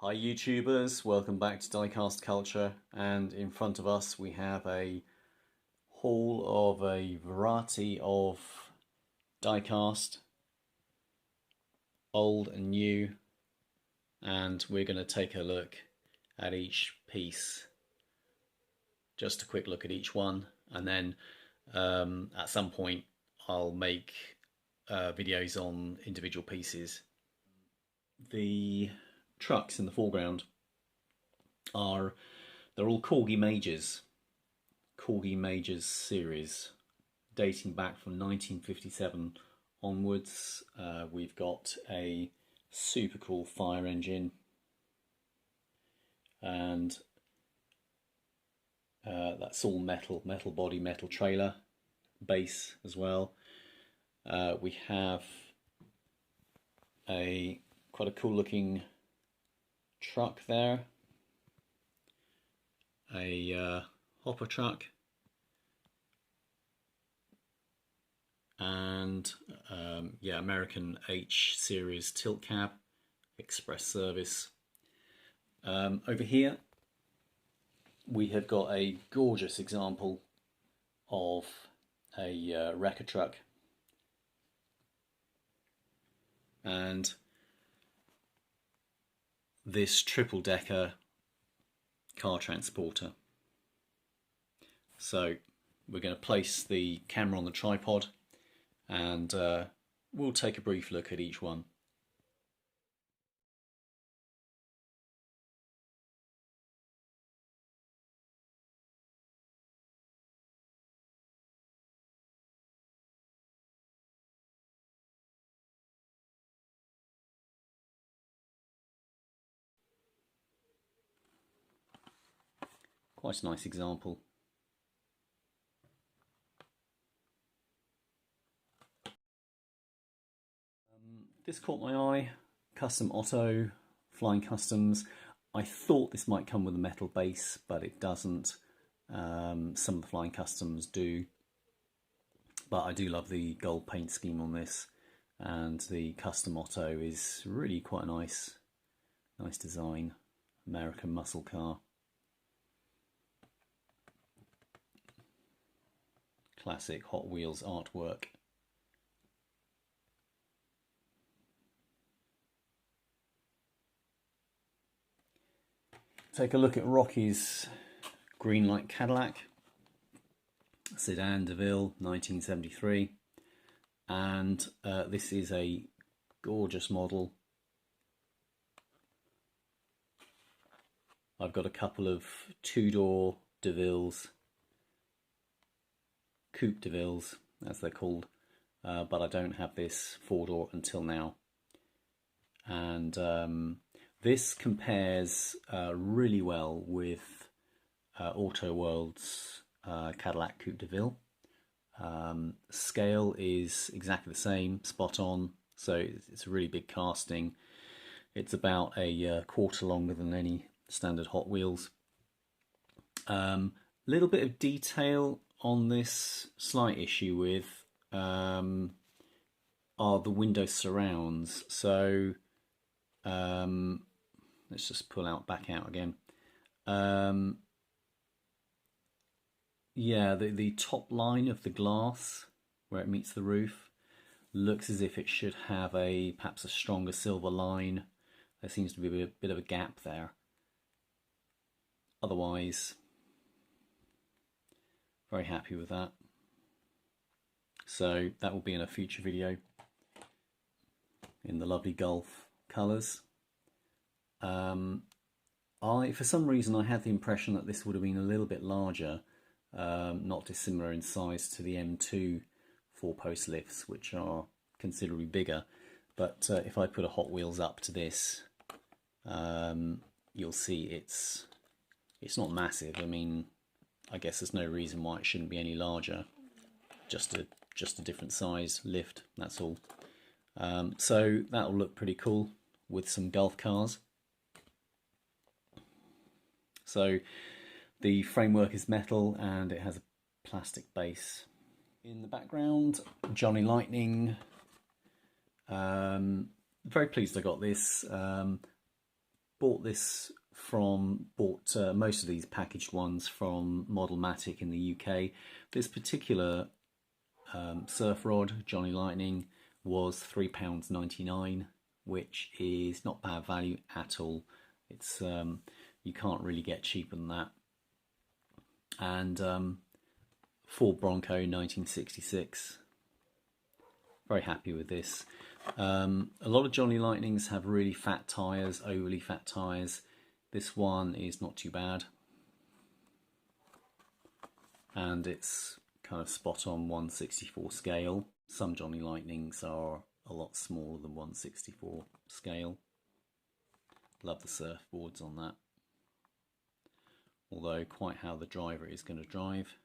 Hi YouTubers, welcome back to Diecast Culture, and in front of us we have a haul of a variety of diecast, old and new, and we're going to take a look at each piece, just a quick look at each one, and then at some point I'll make videos on individual pieces. The trucks in the foreground they're all Corgi Majors. Corgi Majors series, dating back from 1957 onwards. We've got a super cool fire engine, and that's all metal body, metal trailer, base as well. We have quite a cool looking truck there, a hopper truck, and yeah, American H series tilt cab, express service. Over here we have got a gorgeous example of a wrecker truck, and this triple decker car transporter. So we're going to place the camera on the tripod and we'll take a brief look at each one. Quite a nice example. This caught my eye, custom auto, flying customs. I thought this might come with a metal base, but it doesn't. Some of the flying customs do, but I do love the gold paint scheme on this, and the custom auto is really quite a nice design. American muscle car. Classic Hot Wheels artwork. Take a look at Rocky's Greenlight Cadillac, Sedan DeVille, 1973, and this is a gorgeous model. I've got a couple of two-door DeVilles, coupe DeVilles as they're called, but I don't have this four-door until now. And this compares really well with Auto World's Cadillac Coupe de Ville. Scale is exactly the same, spot on, so it's a really big casting. It's about a quarter longer than any standard Hot Wheels. Little bit of detail on this, slight issue with are the window surrounds. So let's just pull back out again. Yeah, the top line of the glass where it meets the roof looks as if it should have perhaps a stronger silver line. There seems to be a bit of a gap there. Otherwise, very happy with that. So that will be in a future video in the lovely Gulf colours. For some reason I had the impression that this would have been a little bit larger, not dissimilar in size to the M2 four-post lifts, which are considerably bigger. But if I put a Hot Wheels up to this, you'll see it's not massive. I mean, I guess there's no reason why it shouldn't be any larger. Just a different size lift, that's all. So that'll look pretty cool with some Gulf cars. So the framework is metal and it has a plastic base. In the background, Johnny Lightning. Very pleased I got this. bought most of these packaged ones from Modelmatic in the UK. This particular surf rod, Johnny Lightning, was £3.99, which is not bad value at all. It's you can't really get cheaper than that. And Ford Bronco 1966. Very happy with this. A lot of Johnny Lightnings have really fat tyres, overly fat tyres. This one is not too bad. And it's kind of spot on 1/64 scale. Some Johnny Lightnings are a lot smaller than 1/64 scale. Love the surfboards on that. Although quite how the driver is going to drive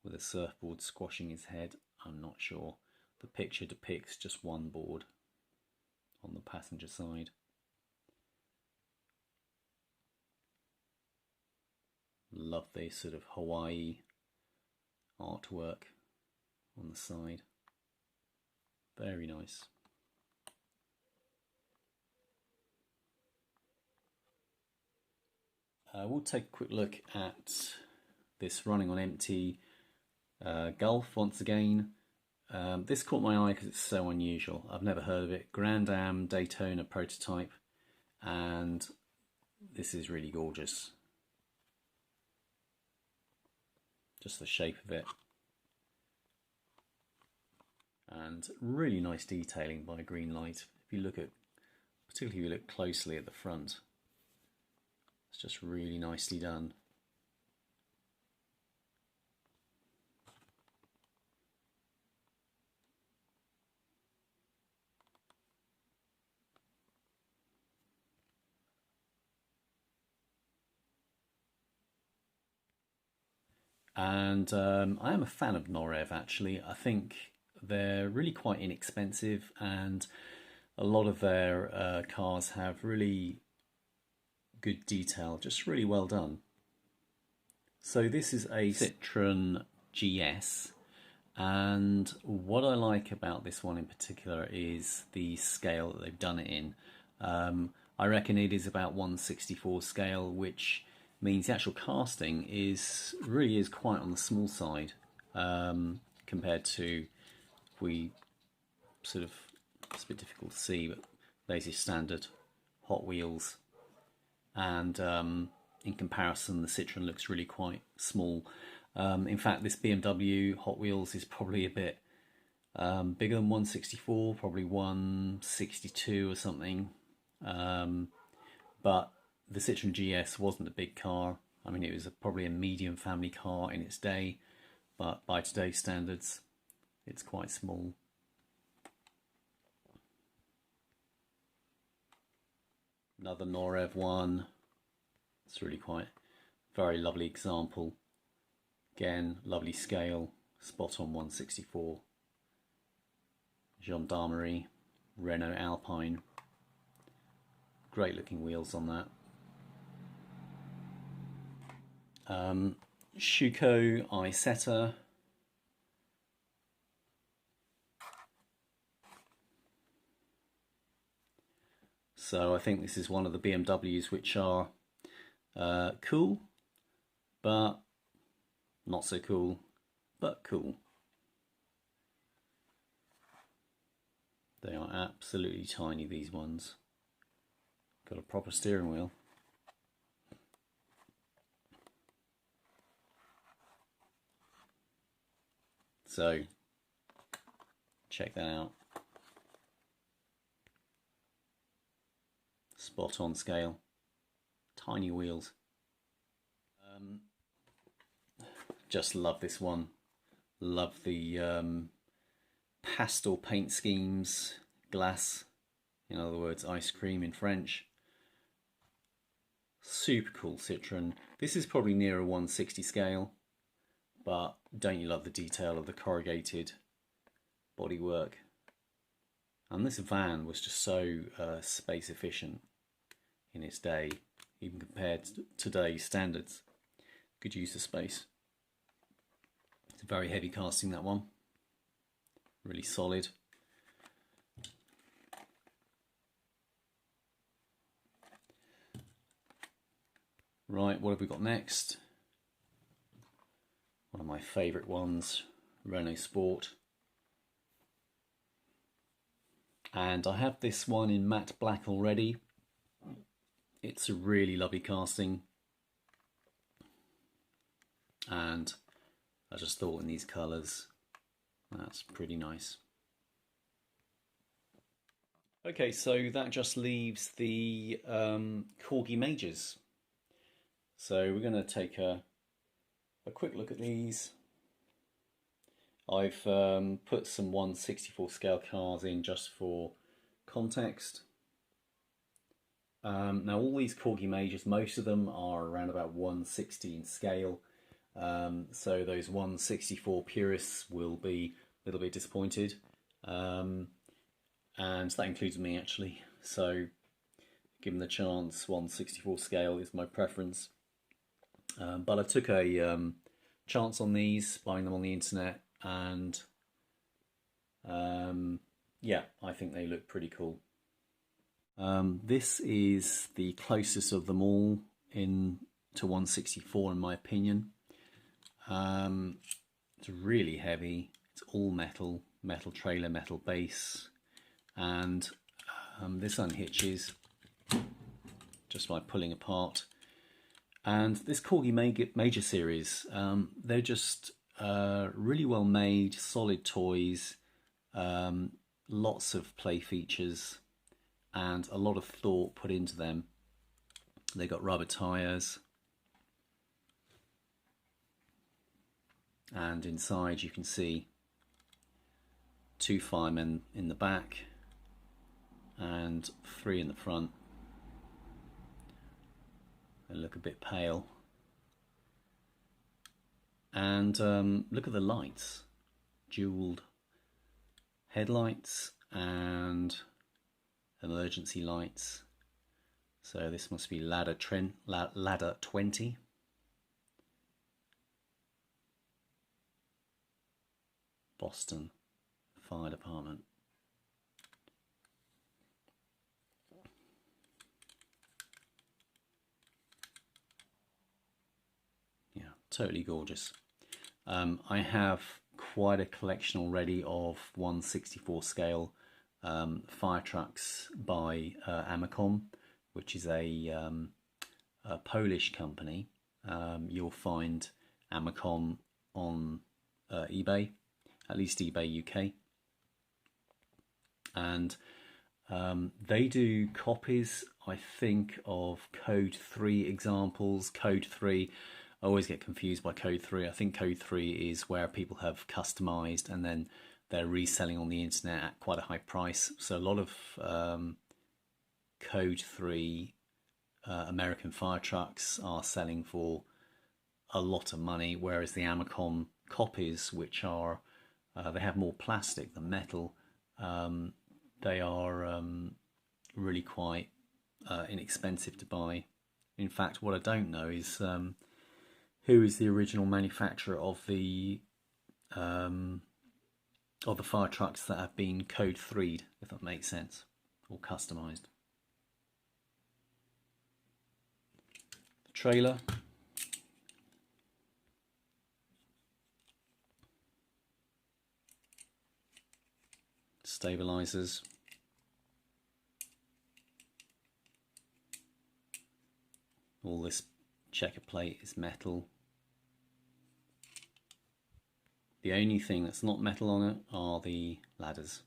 with a surfboard squashing his head, I'm not sure. The picture depicts just one board on the passenger side. Love this sort of Hawaii artwork on the side. Very nice. We'll take a quick look at this running on empty Gulf once again. This caught my eye because it's so unusual. I've never heard of it. Grand Am Daytona prototype, and this is really gorgeous. Just the shape of it, and really nice detailing by Greenlight. If you look at, particularly if you look closely at the front, it's just really nicely done. And I am a fan of Norev, actually. I think they're really quite inexpensive, and a lot of their cars have really good detail, just really well done. So this is a Citroen GS, and what I like about this one in particular is the scale that they've done it in. I reckon it is about 1/64 scale, which means the actual casting really is quite on the small side compared to, if we sort of, it's a bit difficult to see, but there's your standard Hot Wheels, and in comparison the Citroen looks really quite small. In fact, this BMW Hot Wheels is probably a bit bigger than 1/64, probably 1/62 or something, but the Citroen GS wasn't a big car. I mean, it was probably a medium family car in its day, but by today's standards, it's quite small. Another Norev one. It's really quite very lovely example. Again, lovely scale, spot on 1/64. Gendarmerie, Renault Alpine. Great looking wheels on that. Schuko Isetta. So I think this is one of the BMWs which are cool, but not so cool, but cool. They are absolutely tiny, these ones. Got a proper steering wheel. So, check that out. Spot on scale. Tiny wheels. Just love this one. Love the pastel paint schemes. Glace, in other words, ice cream in French. Super cool Citroen. This is probably near a 1/60 scale. But don't you love the detail of the corrugated bodywork? And this van was just so space efficient in its day, even compared to today's standards. Good use of space. It's a very heavy casting, that one. Really solid. Right, what have we got next? One of my favourite ones, Renault Sport. And I have this one in matte black already. It's a really lovely casting. And I just thought in these colours, that's pretty nice. Okay, so that just leaves the Corgi Majors. So we're going to take a quick look at these. I've put some 1/64 scale cars in just for context. Now all these Corgi Majors, most of them are around about 1/16 scale. So those 1/64 purists will be a little bit disappointed. And that includes me actually. So given the chance, 1/64 scale is my preference. But I took a chance on these, buying them on the internet, and yeah, I think they look pretty cool. This is the closest of them all to 1/64 in my opinion. It's really heavy. It's all metal trailer, metal base, and this unhitches just by pulling apart. And this Corgi Major series, they're just really well made, solid toys, lots of play features, and a lot of thought put into them. They got rubber tyres, and inside you can see 2 firemen in the back and 3 in the front. They look a bit pale. And look at the lights, jeweled headlights and emergency lights. So this must be ladder 20. Boston Fire Department. Yeah, totally gorgeous. I have quite a collection already of 1/64 scale fire trucks by Amacom, which is a Polish company. You'll find Amacom on eBay, at least eBay UK, and they do copies, I think, of Code 3 examples. Code 3, I always get confused by Code 3. I think Code 3 is where people have customized and then they're reselling on the internet at quite a high price. So a lot of Code 3 American fire trucks are selling for a lot of money, whereas the Amacom copies, which are they have more plastic than metal, they are really quite inexpensive to buy. In fact, what I don't know is who is the original manufacturer of the fire trucks that have been Code 3'd, if that makes sense, or customized. The trailer. Stabilizers. All this checker plate is metal. The only thing that's not metal on it are the ladders.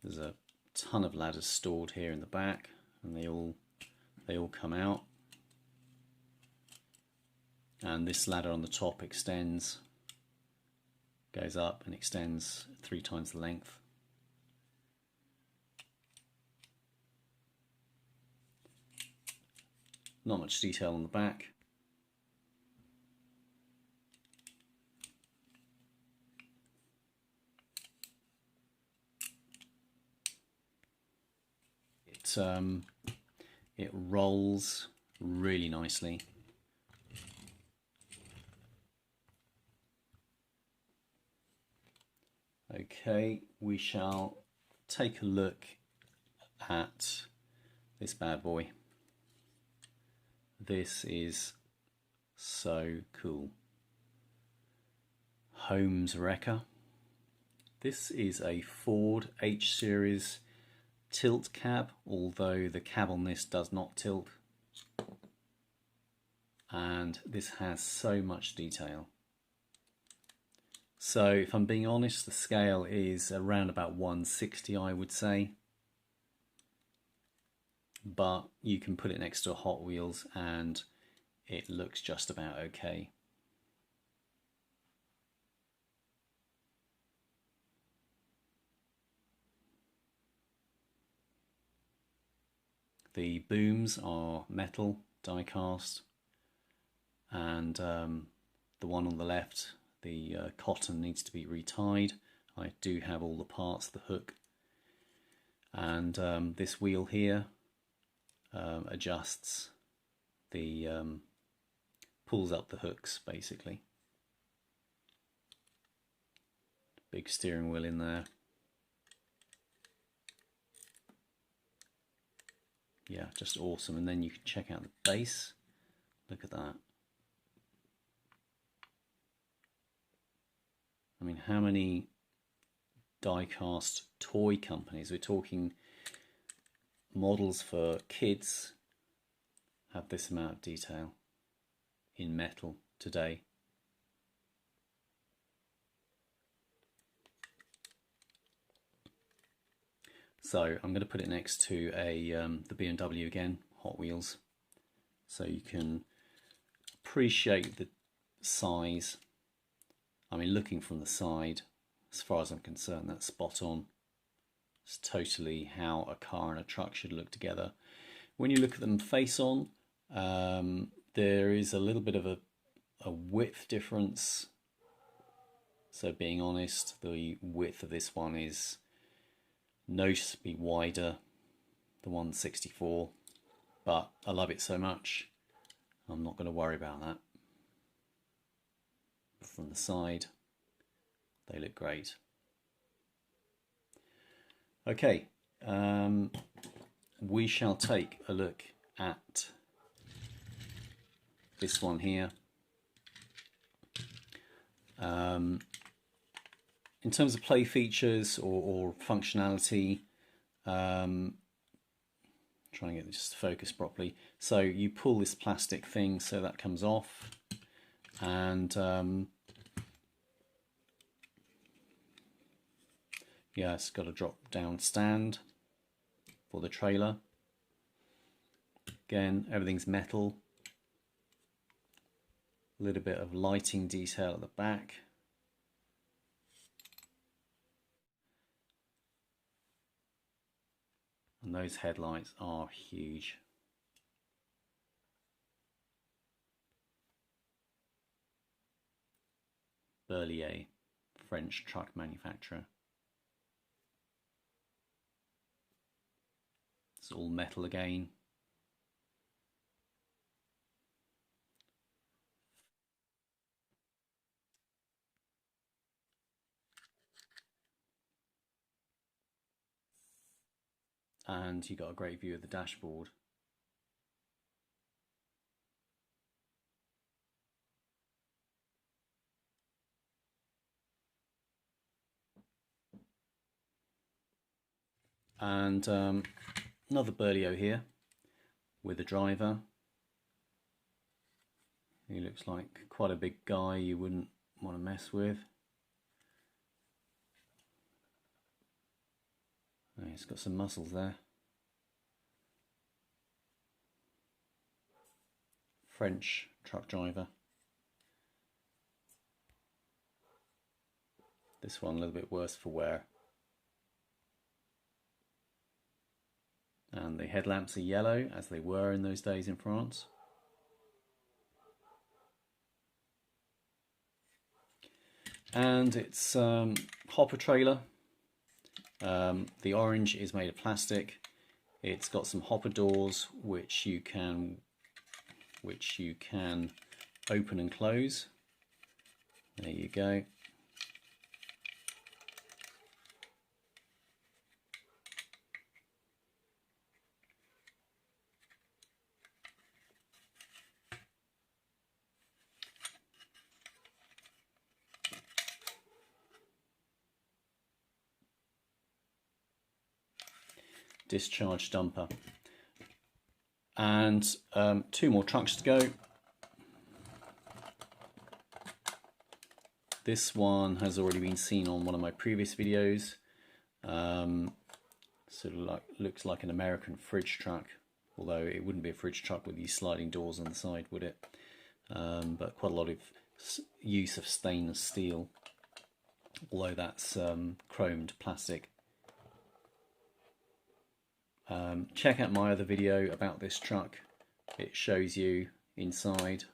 There's a ton of ladders stored here in the back, and they all come out. And this ladder on the top extends, goes up and extends 3 times the length. Not much detail on the back. It rolls really nicely. Okay, we shall take a look at this bad boy. This is so cool. Holmes wrecker. This is a Ford H Series tilt cab, although the cab on this does not tilt. And this has so much detail. So if I'm being honest, the scale is around about 160, I would say. But you can put it next to a Hot Wheels and it looks just about okay. The booms are metal, die cast, and the one on the left, the cotton needs to be retied. I do have all the parts, the hook, and this wheel here adjusts the pulls up the hooks basically. Big steering wheel in there. Yeah, just awesome. And then you can check out the base. Look at that. I mean, how many die-cast toy companies, we're talking models for kids, have this amount of detail in metal today? So I'm going to put it next to the BMW again, Hot Wheels, so you can appreciate the size. I mean, looking from the side, as far as I'm concerned, that's spot on. It's totally how a car and a truck should look together. When you look at them face on, there is a little bit of a width difference. So being honest, the width of this one is noticeably wider, the 164, but I love it so much I'm not going to worry about that. From the side they look great. Okay, we shall take a look at this one here. In terms of play features or functionality, trying to get this to focus properly. So you pull this plastic thing so that comes off, and yeah, it's got a drop down stand for the trailer. Again, everything's metal. A little bit of lighting detail at the back. And those headlights are huge. Berlier, French truck manufacturer. It's all metal again. And you got a great view of the dashboard. And another Berlier here with a driver. He looks like quite a big guy you wouldn't want to mess with. Oh, he's got some muscles there. French truck driver. This one a little bit worse for wear. And the headlamps are yellow, as they were in those days in France. And it's hopper trailer. The orange is made of plastic. It's got some hopper doors which you can open and close. There you go. discharge dumper. And 2 more trucks to go. This one has already been seen on one of my previous videos. Sort of looks like an American fridge truck, although it wouldn't be a fridge truck with these sliding doors on the side, would it? But quite a lot of use of stainless steel, although that's chromed plastic. Check out my other video about this truck. It shows you inside.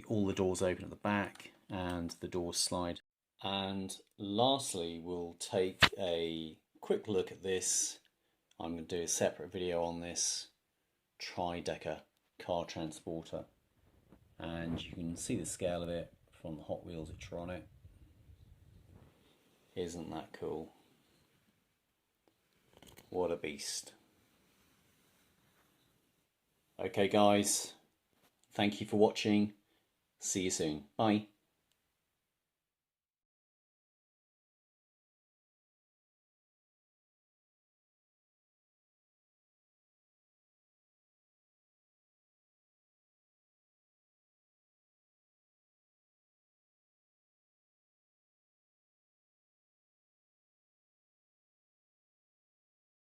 All the doors open at the back and the doors slide. And lastly, we'll take a quick look at this. I'm going to do a separate video on this tri-decker car transporter, and you can see the scale of it from the Hot Wheels it's on it. Isn't that cool? What a beast. Okay guys, thank you for watching. See you soon. Bye.